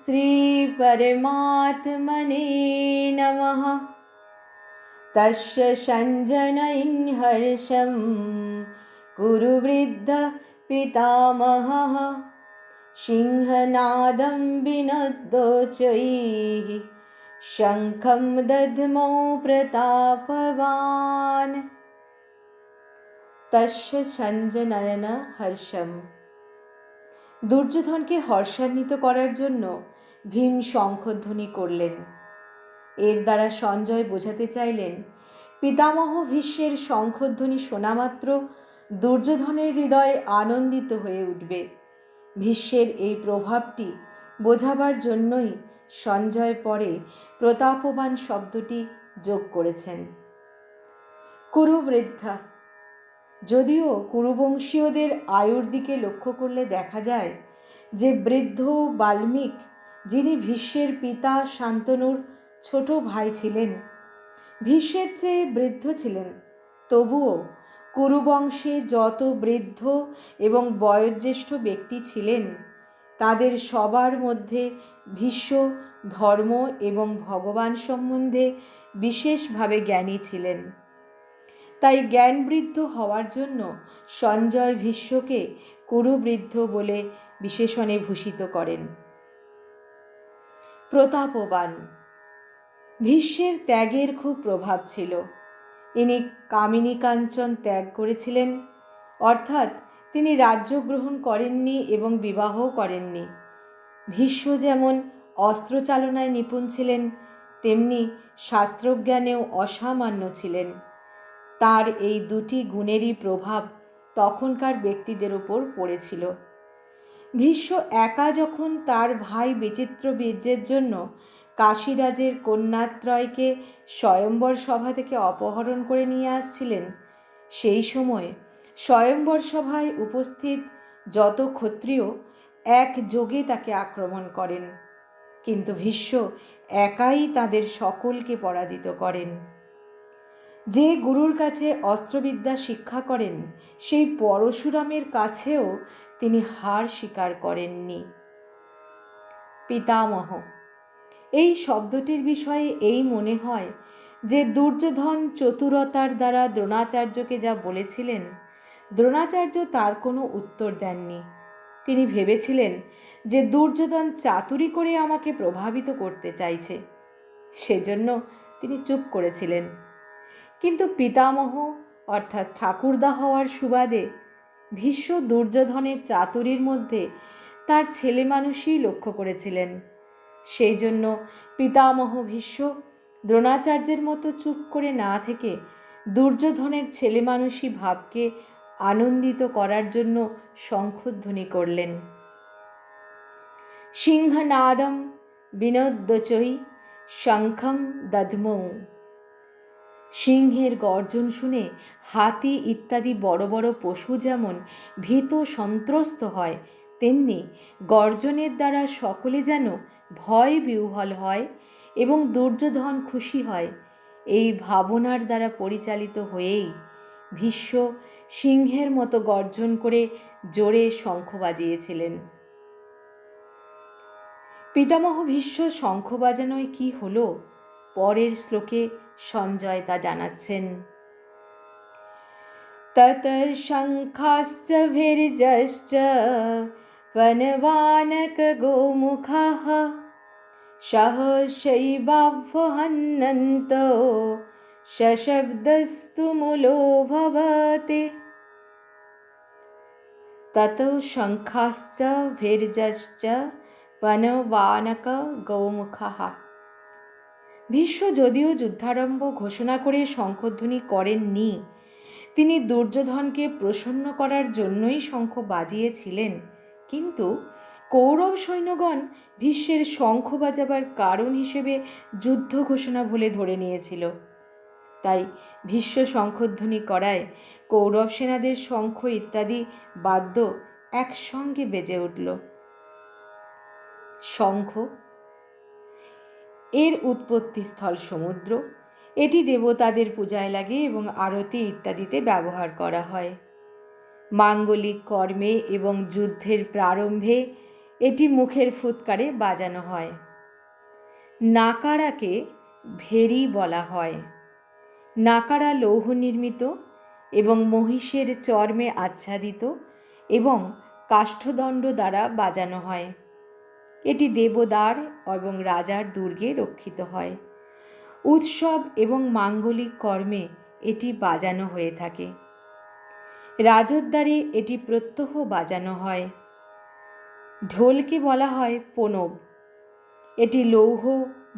श्री परमात्मने नमः। तस्य संजनयन् हर्षं कुरु वृद्ध पितामहः। सिंहनादं विनोदोच्चैः शंखं दध्मौ प्रतापवान्। तस्य संजनयन् हर्षं। দুর্যোধনকে হর্ষান্বিত করার জন্য ভীম শঙ্খধ্বনি করলেন। এর দ্বারা সঞ্জয় বোঝাতে চাইলেন পিতামহ ভীষ্মের শঙ্খধ্বনি শোনামাত্র দুর্যোধনের হৃদয় আনন্দিত হয়ে উঠবে। ভীষ্মের এই প্রভাবটি বোঝাবার জন্যই সঞ্জয় পরে প্রতাপবান শব্দটি যোগ করেছেন। কুরুবৃদ্ধা। যদিও কুরুবংশীয়দের আয়ুর দিকে লক্ষ্য করলে দেখা যায় যে বৃদ্ধ বাল্মীক, যিনি ভীষ্মের পিতা শান্তনুর ছোট ভাই ছিলেন, ভীষ্মের চেয়ে বৃদ্ধ ছিলেন, তবুও কুরুবংশে যত বৃদ্ধ এবং বয়োজ্যেষ্ঠ ব্যক্তি ছিলেন তাদের সবার মধ্যে ভীষ্ম ধর্ম এবং ভগবান সম্বন্ধে বিশেষভাবে জ্ঞানী ছিলেন। তাই জ্ঞানবৃদ্ধ হওয়ার জন্য সঞ্জয় ভীষ্মকে কুরুবৃদ্ধ বলে বিশেষণে ভূষিত করেন। প্রতাপবান। ভীষ্মের ত্যাগের খুব প্রভাব ছিল। ইনি কামিনী কাঞ্চন ত্যাগ করেছিলেন, অর্থাৎ তিনি রাজ্য গ্রহণ করেননি এবং বিবাহও করেননি। ভীষ্ম যেমন অস্ত্রচালনায় নিপুণ ছিলেন, তেমনি শাস্ত্রজ্ঞানেও অসামান্য ছিলেন। তার এই দুটি গুণেরই প্রভাব তখনকার ব্যক্তিদের উপর পড়েছিল। ভীষ্ম একা যখন তার ভাই বিচিত্রবীর্যের জন্য কাশীরাজের কন্যাত্রয়কে স্বয়ম্বর সভা থেকে অপহরণ করে নিয়ে আসছিলেন, সেই সময় স্বয়ম্বর সভায় উপস্থিত যত ক্ষত্রিয় একযোগে তাকে আক্রমণ করেন, কিন্তু ভীষ্ম একাই তাদের সকলকে পরাজিত করেন। যে গুরুর কাছে অস্ত্রবিদ্যা শিক্ষা করেন সেই পরশুরামের কাছেও তিনি হার স্বীকার করেননি। পিতামহ। এই শব্দটির বিষয়ে এই মনে হয় যে দুর্যোধন চতুরতার দ্বারা দ্রোণাচার্যকে যা বলেছিলেন, দ্রোণাচার্য তার কোনো উত্তর দেননি। তিনি ভেবেছিলেন যে দুর্যোধন চাতুরি করে আমাকে প্রভাবিত করতে চাইছে, সেজন্য তিনি চুপ করেছিলেন। কিন্তু পিতামহ অর্থাৎ ঠাকুরদা হওয়ার সুবাদে ভীষ্ম দুর্যোধনের চাতুরির মধ্যে তার ছেলে মানুষই লক্ষ্য করেছিলেন। সেই জন্য পিতামহ ভীষ্ম দ্রোণাচার্যের মতো চুপ করে না থেকে দুর্যোধনের ছেলে মানুষই ভাবকে আনন্দিত করার জন্য শঙ্খধ্বনি করলেন। সিংহনাদম বিনোদ্যচৈ শঙ্খম দধ্মৌ। সিংহের গর্জন শুনে হাতি ইত্যাদি বড় বড় পশু যেমন ভীত সন্ত্রস্ত হয়, তেমনি গর্জনের দ্বারা সকলে যেন ভয় বিহ্বল হয় এবং দুর্যোধন খুশি হয়, এই ভাবনার দ্বারা পরিচালিত হয়েই ভীষ্ম সিংহের মতো গর্জন করে জোরে শঙ্খ বাজিয়েছিলেন। পিতামহ ভীষ্ম শঙ্খ বাজানোয় কি হলো, পরের শ্লোকে সঞ্জয় তা জানাচ্ছেন। তত শঙ্খাশ্চ ভির্যশ্চ বনবানক গোমুখাঃ সহসৈবাভ্যহনন্ত সশব্দস্তু মূলোভবতে। তত শঙ্খাশ্চ ভির্যশ্চ বনবানক গৌমুখাঃ। ভীষ্ম যদিও যুদ্ধারম্ভ ঘোষণা করে শঙ্খধ্বনি করেননি, তিনি দুর্যোধনকে প্রসন্ন করার জন্যই শঙ্খ বাজিয়েছিলেন, কিন্তু কৌরব সৈন্যগণ ভীষ্মের শঙ্খ বাজাবার কারণ হিসেবে যুদ্ধ ঘোষণা বলে ধরে নিয়েছিল। তাই ভীষ্ম শঙ্খধ্বনি করায় কৌরব সেনাদের শঙ্খ ইত্যাদি বাদ্য একসঙ্গে বেজে উঠল। শঙ্খ এর উৎপত্তিস্থল সমুদ্র। এটি দেবতাদের পূজায় লাগে এবং আরতি ইত্যাদিতে ব্যবহার করা হয়। মাঙ্গলিক কর্মে এবং যুদ্ধের প্রারম্ভে এটি মুখের ফুৎকারে বাজানো হয়। নাকারাকে ভেরি বলা হয়। নাকারা লৌহ নির্মিত এবং মহিষের চর্মে আচ্ছাদিত এবং কাষ্ঠদণ্ড দ্বারা বাজানো হয়। এটি দেবদ্বার এবং রাজার দুর্গে রক্ষিত হয়। উৎসব এবং মাঙ্গলিক কর্মে এটি বাজানো হয়ে থাকে। রাজোদ্বারে এটি প্রত্যহ বাজানো হয়। ঢোলকে বলা হয় পোনব। এটি লৌহ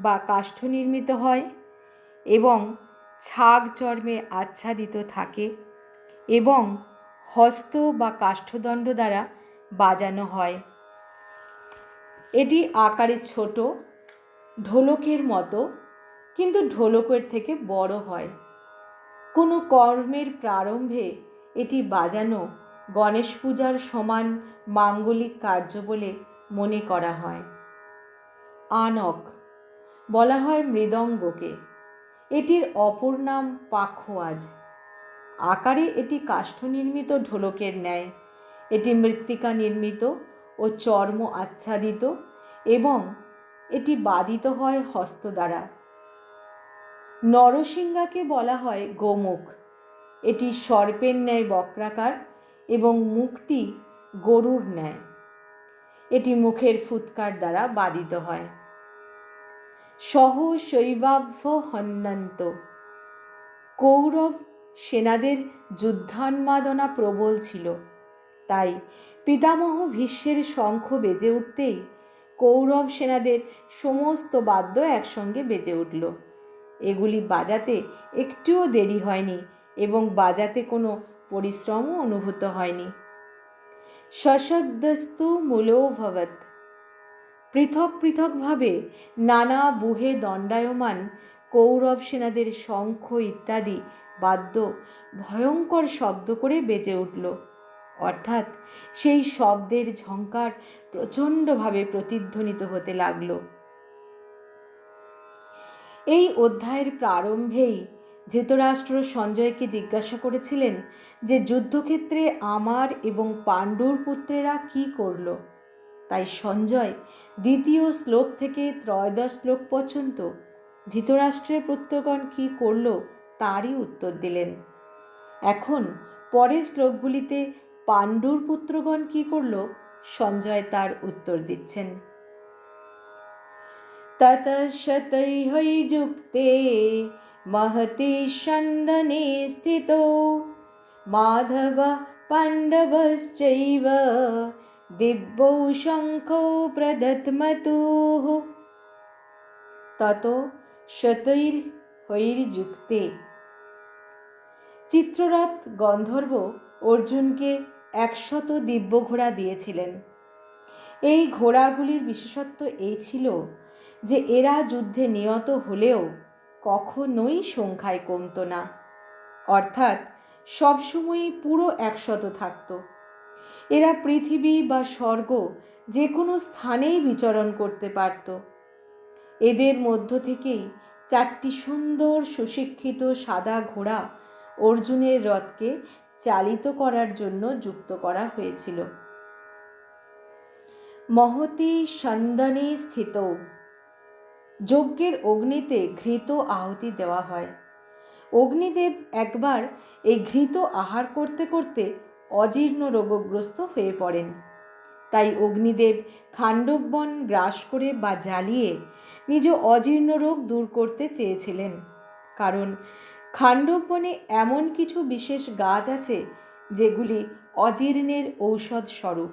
বা কাষ্ঠ নির্মিত হয় এবং ছাগ চর্মে আচ্ছাদিত থাকে এবং হস্ত বা কাষ্ঠদণ্ড দ্বারা বাজানো হয়। এটি আকারে ছোট, ঢোলকের মতো, কিন্তু ঢোলকের থেকে বড় হয়। কোনো কর্মের প্রারম্ভে এটি বাজানো গণেশ পূজার সমান মাঙ্গলিক কার্য বলে মনে করা হয়। আনক বলা হয় মৃদঙ্গকে। এটির অপর নাম পাখোয়াজ। আকারে এটি কাষ্ঠ নির্মিত ঢোলকের ন্যায়। এটি মৃত্তিকা নির্মিত ও চর্ম আচ্ছাদিত এবং এটি বাদিত হয় হস্ত দ্বারা। নরসিংহাকে বলা হয় গোমুখ। এটি সর্পের ন্যায় বক্রাকার এবং মুখটি গরুর ন্যায়। এটি মুখের ফুৎকার দ্বারা বাদিত হয়। সহ শৈবাভ্য হন্যন্ত। কৌরব সেনাদের যুদ্ধান্মাদনা প্রবল ছিল, তাই পিতামহ ভীষ্মের শঙ্খ বেজে উঠতেই কৌরব সেনাদের সমস্ত বাদ্য একসঙ্গে বেজে উঠল। এগুলি বাজাতে একটুও দেরি হয়নি এবং বাজাতে কোনো পরিশ্রমও অনুভূত হয়নি। সশব্দস্তু মূলোভবৎ। পৃথক পৃথকভাবে নানা বুহে দণ্ডায়মান কৌরব সেনাদের শঙ্খ ইত্যাদি বাদ্য ভয়ঙ্কর শব্দ করে বেজে উঠল, অর্থাৎ সেই শব্দের ঝঙ্কার প্রচণ্ডভাবে প্রতিধ্বনিত হতে লাগল। এই অধ্যায়ের প্রারম্ভেই ধৃতরাষ্ট্র সঞ্জয়কে জিজ্ঞাসা করেছিলেন যে যুদ্ধক্ষেত্রে আমার এবং পাণ্ডুর পুত্রেরা কি করল। তাই সঞ্জয় দ্বিতীয় শ্লোক থেকে ত্রয়োদশ শ্লোক পর্যন্ত ধৃতরাষ্ট্রের পুত্রগণ কি করল তারই উত্তর দিলেন। এখন পরের শ্লোকগুলিতে পাণ্ডুর পুত্রগণ কি করল সঞ্জয় তার উত্তর দিচ্ছেন। ততঃ শতৈঃ যুক্তে মহতি স্যন্দনে স্থিতো মাধবः পাণ্ডবশ্চৈব দিব্যৌ শঙ্খৌ প্রদধ্মতুঃ। ততো শতৈর্যুক্তে। চিত্ররথ গন্ধর্ব অর্জুনকে 100 দিব্য ঘোড়া দিয়েছিলেন। এই ঘোড়াগুলির বিশেষত্ব এই ছিল যে এরা যুদ্ধে নিহত হলেও কখনোই সংখ্যায় কমত না, অর্থাৎ সবসময়ই পুরো 100 থাকত। এরা পৃথিবী বা স্বর্গ যে কোনো স্থানেই বিচরণ করতে পারত। এদের মধ্য থেকেই 4টি সুন্দর সুশিক্ষিত সাদা ঘোড়া অর্জুনের রথকে চালিত করার জন্য যুক্ত করা হয়েছিল। মহতি স্যন্দনে স্থিত। যজ্ঞের অগ্নিতে ঘৃত আহুতি দেওয়া হয়। অগ্নিদেব একবার এই ঘৃত আহার করতে করতে অজীর্ণ রোগগ্রস্ত হয়ে পড়েন। তাই অগ্নিদেব খাণ্ডববন গ্রাস করে বা জ্বালিয়ে নিজ অজীর্ণ রোগ দূর করতে চেয়েছিলেন, কারণ খাণ্ডববনে এমন কিছু বিশেষ গাছ আছে যেগুলি অজীর্ণের ঔষধ স্বরূপ।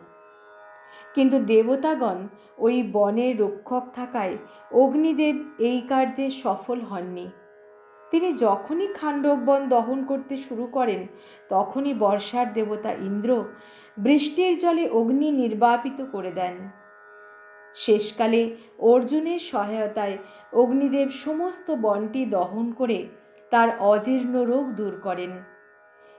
কিন্তু দেবতাগণ ওই বনের রক্ষক থাকায় অগ্নিদেব এই কার্যে সফল হননি। তিনি যখনই খাণ্ডববন দহন করতে শুরু করেন তখনই বর্ষার দেবতা ইন্দ্র বৃষ্টির জলে অগ্নি নির্বাপিত করে দেন। শেষকালে অর্জুনের সহায়তায় অগ্নিদেব সমস্ত বনটি দহন করে তার অজীর্ণ রোগ দূর করেন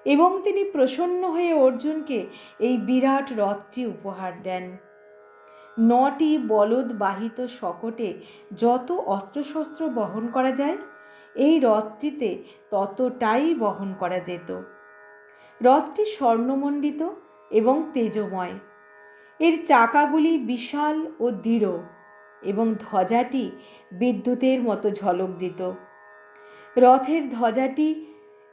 এবং তিনি প্রসন্ন হয়ে অর্জুনকে এই বিরাট রথটি উপহার দেন। 9টি বলদ বাহিত শকটে যত অস্ত্রশস্ত্র বহন করা যায় এই রথটিতে ততটাই বহন করা যেত। রথটি স্বর্ণমণ্ডিত এবং তেজময়। এর চাকাগুলি বিশাল ও দৃঢ় এবং ধ্বজাটি বিদ্যুতের মতো ঝলক দিত। রথের ধ্বজাটি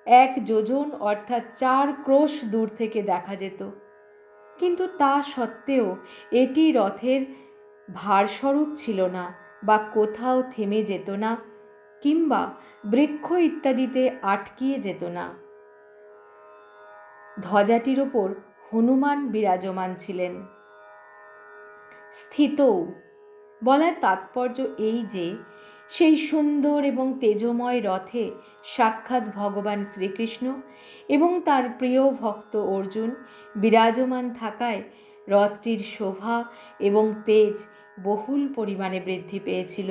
1 যোজন অর্থাৎ 4 ক্রোশ দূর থেকে দেখা যেত, কিন্তু তা সত্ত্বেও এটি রথের ভারস্বরূপ ছিল না বা কোথাও থেমে যেত না কিংবা বৃক্ষ ইত্যাদিতে আটকিয়ে যেত না। ধ্বজাটির ওপর হনুমান বিরাজমান ছিলেন। স্থিতৌ বলার তাৎপর্য এই যে সেই সুন্দর এবং তেজময় রথে সাক্ষাৎ ভগবান শ্রীকৃষ্ণ এবং তার প্রিয় ভক্ত অর্জুন বিরাজমান থাকায় রথটির শোভা এবং তেজ বহুল পরিমাণে বৃদ্ধি পেয়েছিল।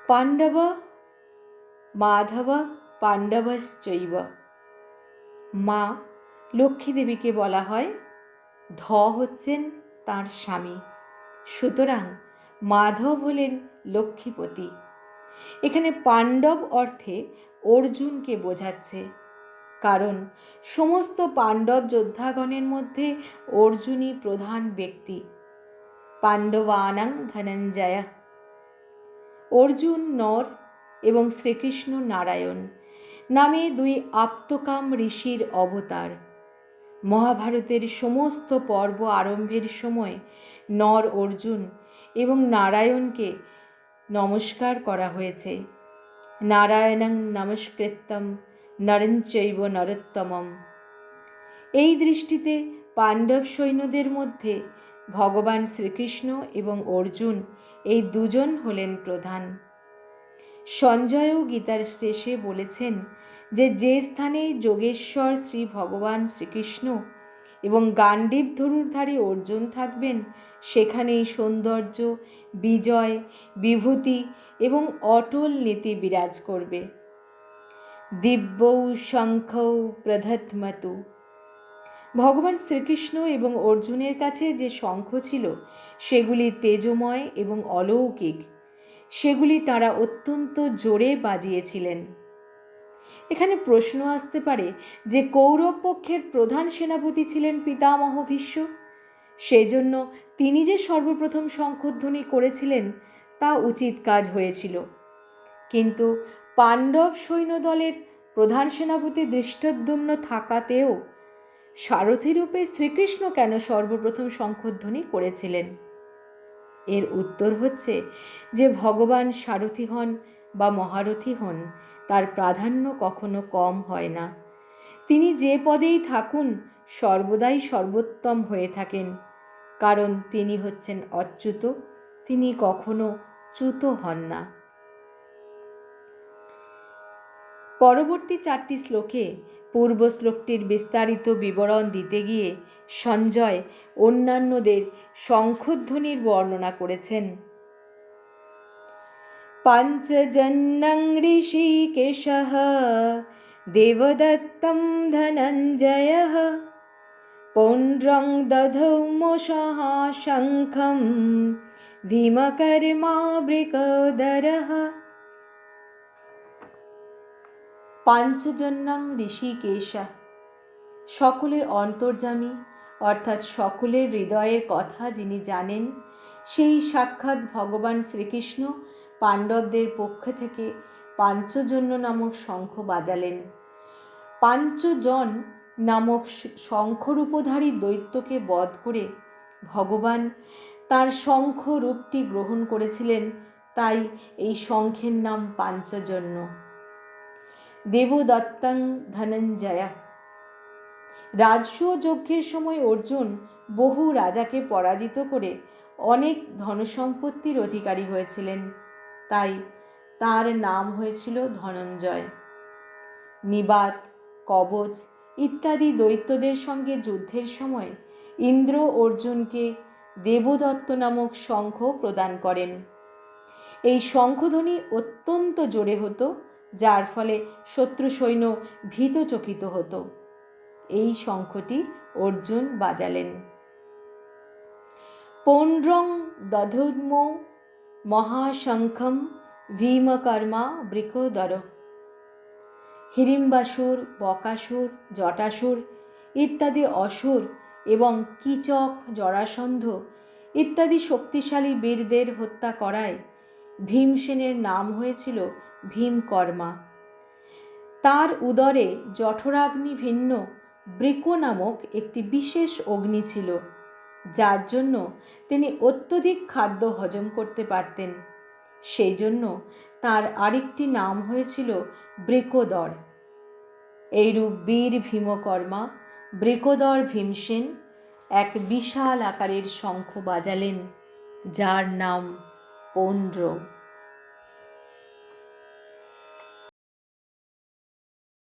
পাণ্ডব মাধব পাণ্ডবশ্চৈব, মা লক্ষ্মী দেবীকে বলা হয়, ধ হচ্ছেন তাঁর স্বামী, সুতরাং মাধব হলেন লক্ষ্মীপতি। এখানে পাণ্ডব অর্থে অর্জুনকে বোঝাচ্ছে, কারণ সমস্ত পাণ্ডব যোদ্ধাগণের মধ্যে অর্জুনই প্রধান ব্যক্তি। পাণ্ডবানাং ধনঞ্জয়। অর্জুন নর এবং শ্রীকৃষ্ণ নারায়ণ নামে 2 আপ্তকাম ঋষির অবতার। মহাভারতের সমস্ত পর্ব আরম্ভের সময় নর অর্জুন এবং নারায়ণকে নমস্কার করা হয়েছে। নারায়ণং নমস্কৃত্যং নরং চৈব নরোত্তমম। এই দৃষ্টিতে পাণ্ডব সৈন্যদের মধ্যে ভগবান শ্রীকৃষ্ণ এবং অর্জুন এই দুজন হলেন প্রধান। সঞ্জয়ও গীতার শেষে বলেছেন যে স্থানে যোগেশ্বর শ্রী ভগবান শ্রীকৃষ্ণ এবং গান্ডীব ধনুর্ধারী অর্জুন থাকবেন, সেখানেই সৌন্দর্য, বিজয়, বিভূতি এবং অটল নীতি বিরাজ করবে। দিব্যৌ শঙ্খৌ প্রদধ্মতু। ভগবান শ্রীকৃষ্ণ এবং অর্জুনের কাছে যে শঙ্খ ছিল সেগুলি তেজময় এবং অলৌকিক, সেগুলি তারা অত্যন্ত জোরে বাজিয়েছিলেন। এখানে প্রশ্ন আসতে পারে যে কৌরব পক্ষের প্রধান সেনাপতি ছিলেন পিতামহ ভীষ্ম, সেজন্য তিনি যে সর্বপ্রথম শঙ্খধ্বনি করেছিলেন তা উচিত কাজ হয়েছিল, কিন্তু পাণ্ডব সৈন্যদলের প্রধান সেনাপতি ধৃষ্টদ্যুম্ন থাকাতেও সারথীরূপে শ্রীকৃষ্ণ কেন সর্বপ্রথম শঙ্খধ্বনি করেছিলেন? এর উত্তর হচ্ছে যে ভগবান সারথী হন বা মহারথী হন, তার প্রাধান্য কখনো কম হয় না। তিনি যে পদেই থাকুন সর্বদাই সর্বোত্তম হয়ে থাকেন, কারণ তিনি হচ্ছেন অচ্যুত, তিনি কখনো চ্যুত হন না। পরবর্তী 4টি শ্লোকে পূর্ব শ্লোকটির বিস্তারিত বিবরণ দিতে গিয়ে সঞ্জয় অন্যান্যদের শঙ্খধ্বনির বর্ণনা করেছেন। পাঞ্চজন্যং ঋষিকেশঃ দেবদত্তং ধনঞ্জয়ঃ পৌণ্ড্রং দধৌ মোষঃ শঙ্খং ভীমকর্মা বৃকোদরঃ। পাঞ্চজন্যং ঋষিকেশঃ, সকলের অন্তর্যামী অর্থাৎ সকলের হৃদয়ের কথা যিনি জানেন, সেই সাক্ষাৎ ভগবান শ্রীকৃষ্ণ পাণ্ডবদের পক্ষ থেকে পাঞ্চজন্য নামক শঙ্খ বাজালেন। পাঞ্চজন নামক শঙ্খরূপধারী দৈত্যকে বধ করে ভগবান তার শঙ্খ রূপটি গ্রহণ করেছিলেন, তাই এই শঙ্খের নাম পাঞ্চজন্য। দেবদত্তং ধনঞ্জয়। রাজসূয় যজ্ঞের সময় অর্জুন বহু রাজাকে পরাজিত করে অনেক ধনসম্পত্তির অধিকারী হয়েছিলেন, তাই তার নাম হয়েছিল ধনঞ্জয়। নিবাত, কবচ ইত্যাদি দৈত্যদের সঙ্গে যুদ্ধের সময় ইন্দ্র অর্জুনকে দেবদত্ত নামক শঙ্খ প্রদান করেন। এই শঙ্খধ্বনি অত্যন্ত জোরে হতো, যার ফলে শত্রু সৈন্য ভীতচকিত হতো। এই শঙ্খটি অর্জুন বাজালেন। পৌণ্ড্রং দধৌমো মহাশঙ্খম ভীমকর্মা বৃকোদর। হিড়িম্বাসুর, বকাসুর, জটাসুর ইত্যাদি অসুর এবং কীচক, জরাসন্ধ ইত্যাদি শক্তিশালী বীরদের হত্যা করায় ভীমসেনের নাম হয়েছিল ভীমকর্মা। তার উদরে জঠরাগ্নি ভিন্ন বৃক নামক একটি বিশেষ অগ্নি ছিল, যার জন্য তিনি অত্যধিক খাদ্য হজম করতে পারতেন। সেই জন্য তার আরেকটি নাম হয়েছিল বৃকোদর। এইরূপ বীর ভীমকর্মা বৃকোদর ভীমসেন এক বিশাল আকারের শঙ্খ বাজালেন, যার নাম পৌন্ড্র।